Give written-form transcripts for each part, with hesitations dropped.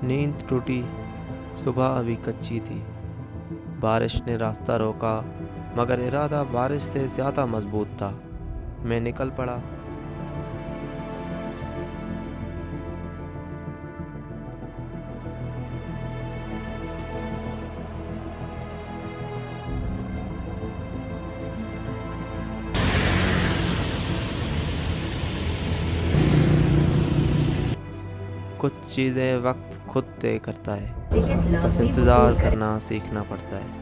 नींद टूटी। सुबह अभी कच्ची थी। बारिश ने रास्ता रोका, मगर इरादा बारिश से ज़्यादा मजबूत था। मैं निकल पड़ा। कुछ चीज़ें वक्त खुद तय करता है, टिकट बस लाजमी इंतज़ार वसूल करें। करना सीखना पड़ता है।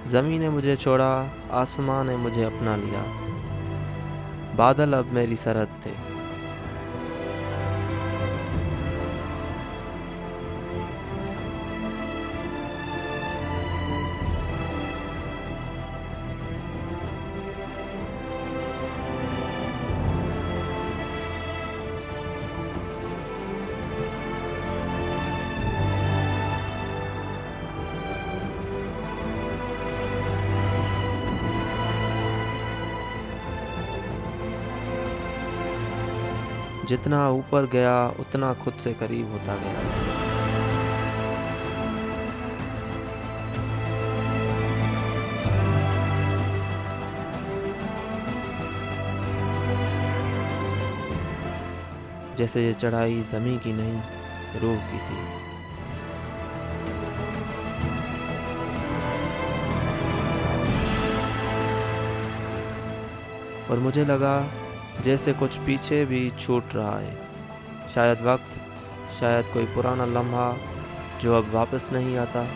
ज़मीन ने मुझे छोड़ा, आसमां ने मुझे अपना लिया। बादल अब मेरी सरहद थे। जितना ऊपर गया उतना खुद से करीब होता गया। जैसे ये चढ़ाई ज़मीं की नहीं, रूह की थी। और मुझे लगा जैसे कुछ पीछे भी छूट रहा है। शायद वक्त, शायद कोई पुराना लम्हा जो अब वापस नहीं आता।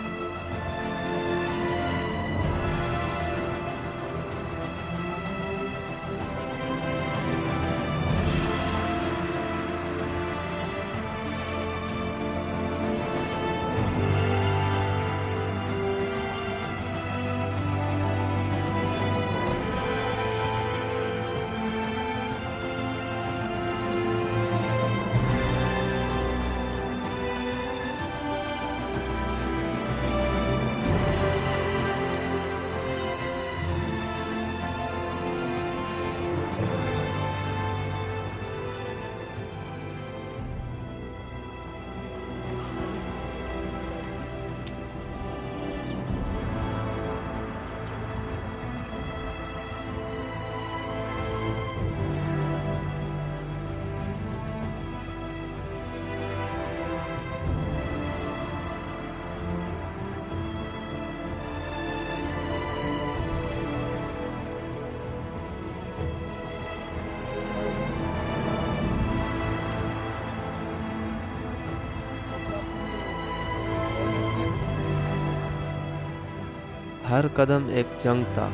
हर कदम एक जंग था,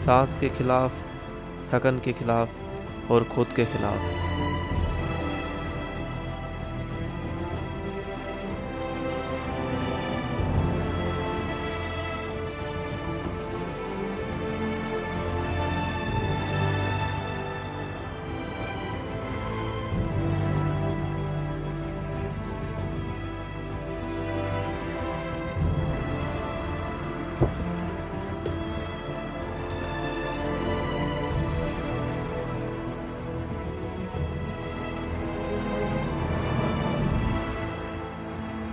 सांस के खिलाफ, थकन के खिलाफ और खुद के खिलाफ।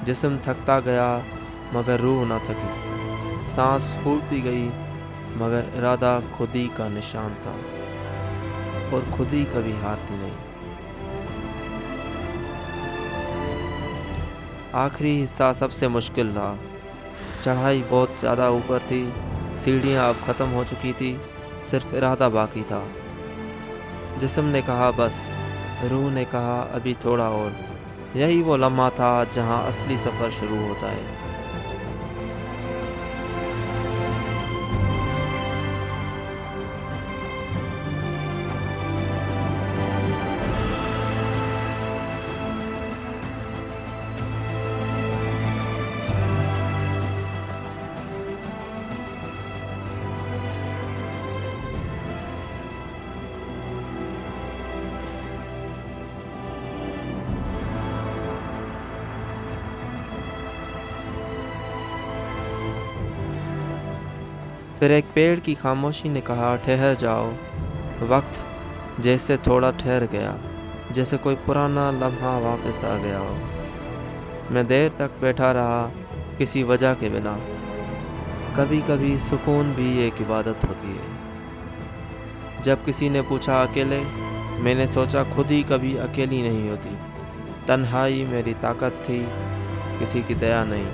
जिस्म थकता गया मगर रूह न थकी। सांस फूलती गई मगर इरादा खुदी का निशान था, और खुदी कभी हारती नहीं। आखिरी हिस्सा सबसे मुश्किल था। चढ़ाई बहुत ज़्यादा ऊपर थी, सीढ़ियाँ अब ख़त्म हो चुकी थी, सिर्फ इरादा बाकी था। जिस्म ने कहा बस, रूह ने कहा अभी थोड़ा और। यही वो लम्हा था जहाँ असली सफ़र शुरू होता है। फिर एक पेड़ की खामोशी ने कहा ठहर जाओ। वक्त जैसे थोड़ा ठहर गया, जैसे कोई पुराना लम्हा वापस आ गया हो। मैं देर तक बैठा रहा, किसी वजह के बिना। कभी कभी सुकून भी एक इबादत होती है। जब किसी ने पूछा अकेले, मैंने सोचा खुद ही कभी अकेली नहीं होती। तन्हाई मेरी ताकत थी, किसी की दया नहीं।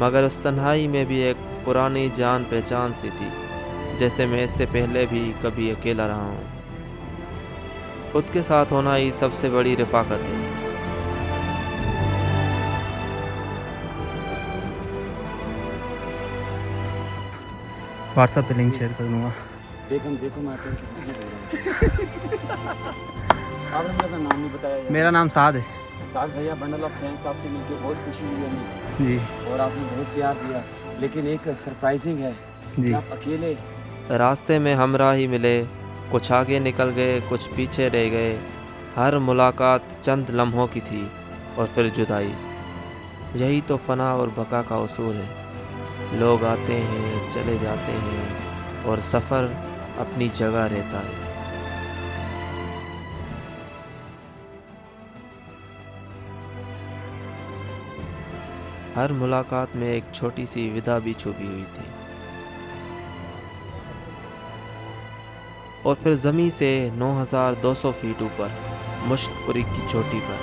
मगर उस तन्हाई में भी एक पुरानी जान पहचान सी थी, जैसे मैं इससे पहले भी कभी अकेला रहा हूँ। खुद के साथ होना ही सबसे बड़ी रफ़ाकत है। व्हाट्सएप पे लिंक शेयर कर दूंगा। देखो मैं आपको आपने मेरा नाम नहीं बताया यार। मेरा नाम साद है साथ भैया, बंडल ऑफ थैंक्स। आपसे मिलकर बहुत खुशी हुई हमें जी। और आपने बहुत प्यार दिया, लेकिन एक सरप्राइजिंग है जी। कि आप अकेले। रास्ते में हमरा ही मिले, कुछ आगे निकल गए, कुछ पीछे रह गए। हर मुलाकात चंद लम्हों की थी और फिर जुदाई। यही तो फना और बका का उसूल है। लोग आते हैं, चले जाते हैं और सफ़र अपनी जगह रहता है। हर मुलाकात में एक छोटी सी विदा भी छुपी हुई थी। और फिर ज़मीं से 9200 फीट ऊपर, मुश्कपुरी की चोटी पर,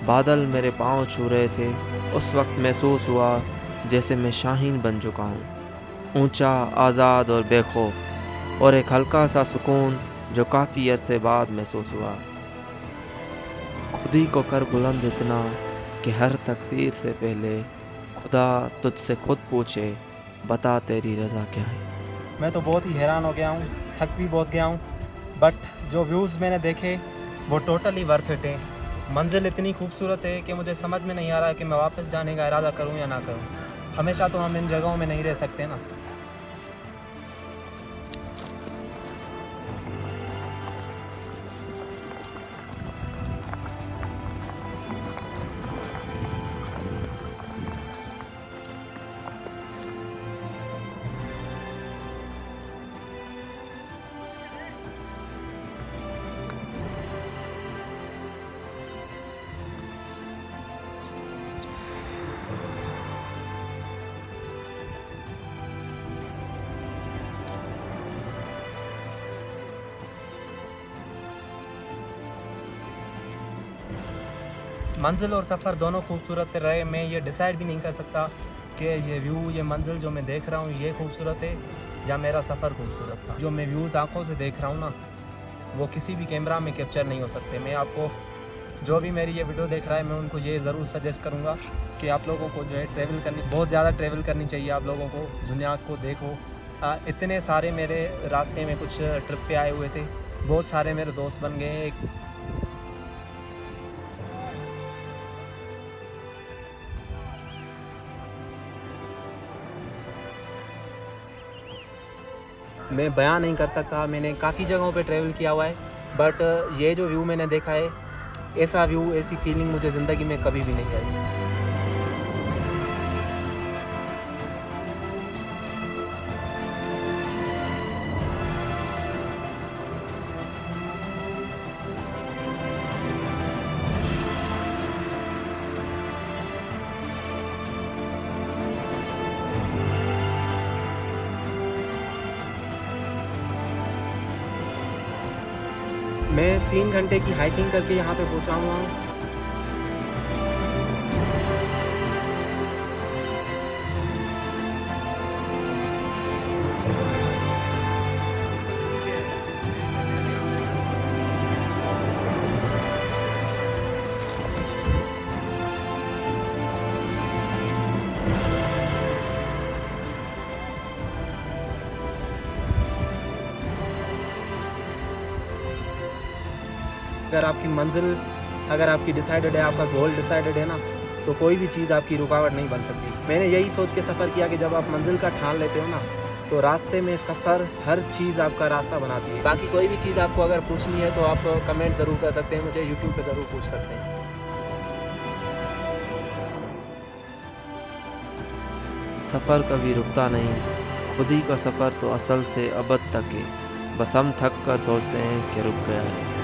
बादल मेरे पाँव छू रहे थे। उस वक्त महसूस हुआ जैसे मैं शाहीन बन चुका हूँ, ऊंचा, आज़ाद और बेखौफ। और एक हल्का सा सुकून जो काफ़ी अरसे बाद महसूस हुआ। खुद ही को कर बुलंद इतना कि हर तकदीर से पहले खुदा तुझसे खुद पूछे, बता तेरी रज़ा क्या है। मैं तो बहुत ही हैरान हो गया हूँ, थक भी बहुत गया हूँ, बट जो व्यूज़ मैंने देखे वो टोटली वर्थ इट है। मंजिल इतनी खूबसूरत है कि मुझे समझ में नहीं आ रहा है कि मैं वापस जाने का इरादा करूँ या ना करूँ। हमेशा तो हम इन जगहों में नहीं रह सकते ना। मंजिल और सफ़र दोनों खूबसूरत रहे। मैं ये डिसाइड भी नहीं कर सकता कि ये व्यू, ये मंजिल जो मैं देख रहा हूँ ये खूबसूरत है या मेरा सफ़र खूबसूरत था। जो मैं व्यूज़ आँखों से देख रहा हूँ ना, वो किसी भी कैमरा में कैप्चर नहीं हो सकते। मैं आपको, जो भी मेरी ये वीडियो देख रहा है, मैं उनको ये ज़रूर सजेस्ट करूँगा कि आप लोगों को जो है ट्रैवल करनी, बहुत ज़्यादा ट्रैवल करनी चाहिए। आप लोगों को दुनिया को देखो। इतने सारे मेरे रास्ते में कुछ ट्रिप पे आए हुए थे, बहुत सारे मेरे दोस्त बन गए हैं। मैं बयान नहीं कर सकता। मैंने काफ़ी जगहों पे ट्रैवल किया हुआ है, बट ये जो व्यू मैंने देखा है, ऐसा व्यू, ऐसी फीलिंग मुझे ज़िंदगी में कभी भी नहीं आई। मैं 3 घंटे की हाइकिंग करके यहाँ पे पहुँचा हुआ हूँ। अगर आपकी मंजिल, अगर आपकी डिसाइडेड है, आपका गोल डिसाइडेड है ना, तो कोई भी चीज़ आपकी रुकावट नहीं बन सकती। मैंने यही सोच के सफ़र किया कि जब आप मंजिल का ठान लेते हो ना, तो रास्ते में सफ़र हर चीज़ आपका रास्ता बनाती है। बाकी कोई भी चीज़ आपको अगर पूछनी है तो आप कमेंट ज़रूर कर सकते हैं, मुझे यूट्यूब पे ज़रूर पूछ सकते हैं। सफ़र कभी रुकता नहीं, खुद ही का सफ़र तो असल से अबद तक है। बस हम थक कर सोचते हैं कि रुक गया है।